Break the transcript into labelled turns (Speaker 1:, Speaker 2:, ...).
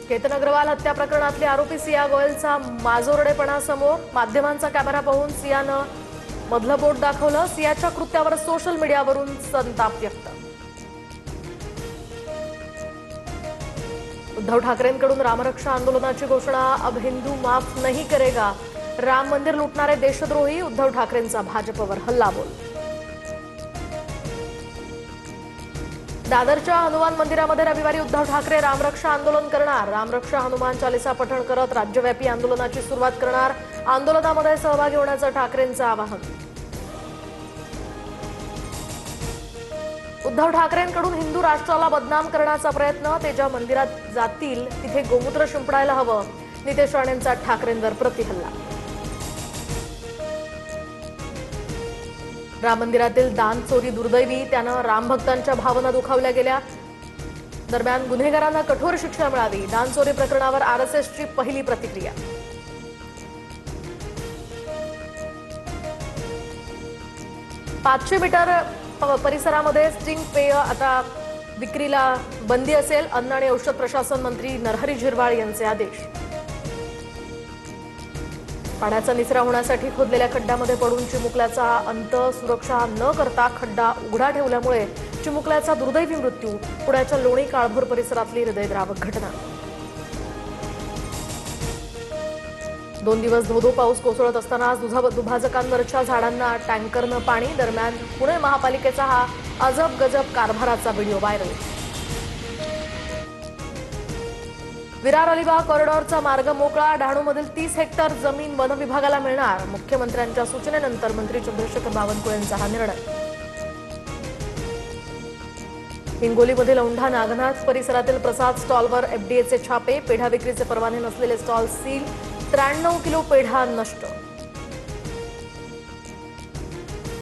Speaker 1: केतन अग्रवाल हत्या प्रकरणातली आरोपी सिया गोयलचा माजोरडेपणा समोर, माध्यमांचा कॅमेरा पाहून सियानं मधलं बोट दाखवलं. सियाच्या कृत्यावर सोशल मीडियावरून संताप व्यक्त. उद्धव ठाकरेंकडून रामरक्षा आंदोलनाची घोषणा. अब हिंदू माफ नहीं करेगा. राम मंदिर लुटणारे देशद्रोही. उद्धव ठाकरेंचा भाजपवर हल्लाबोल. दादरच्या हनुमान मंदिरामध्ये रविवारी उद्धव ठाकरे रामरक्षा आंदोलन करणार. रामरक्षा हनुमान चालिसा पठण करत राज्यव्यापी आंदोलनाची सुरुवात करणार. आंदोलनामध्ये सहभागी होण्याचं ठाकरेंचं आवाहन. उद्धव ठाकरेंकडून हिंदू राष्ट्राला बदनाम करण्याचा प्रयत्न. ते ज्या मंदिरात जातील तिथे गोमूत्र शिंपडायला हवं. नितेश राणेंचा ठाकरेंवर प्रतिहल्ला. राम मंदिरातील दान चोरी दुर्दैवी. त्यानं राम भक्तांच्या भावना दुखावल्या गेल्या. दरम्यान गुन्हेगारांना कठोर शिक्षा मिळावी. दान चोरी प्रकरणावर आरएसएसची पहिली प्रतिक्रिया. 500 मीटर परिसरामध्ये स्टिंग पेय आता विक्रीला बंदी असेल. अन्न आणि औषध प्रशासन मंत्री नरहरी झिरवाळ यांचे आदेश. पाण्याचा निचरा होण्यासाठी खोदलेल्या खड्ड्यामध्ये पडून चिमुकल्याचा अंत. सुरक्षा न करता खड्डा उघडा ठेवल्यामुळे चिमुकल्याचा दुर्दैवी मृत्यू. पुण्याच्या लोणी काळभोर परिसरातली हृदयद्रावक घटना. 2 दिवस धोधो पाऊस कोसळत असताना दुभाजकांवरच्या झाडांना टँकरनं पाणी. दरम्यान पुणे महापालिकेचा हा अजब गजब कारभाराचा व्हिडिओ व्हायरल. विरार अलिबाग कॉरिडॉरचा मार्ग मोकळा. डहाणूमधील 30 हेक्टर जमीन वन विभागाला मिळणार. मुख्यमंत्र्यांच्या सूचनेनंतर मंत्री चंद्रशेखर बावनकुळेंचा हा निर्णय. हिंगोलीमधील औंढा नागनाथ परिसरातील प्रसाद स्टॉलवर एफडीएचे छापे. पेढा विक्रीचे परवाने नसलेले स्टॉल सील. 93 किलो पेढा नष्ट.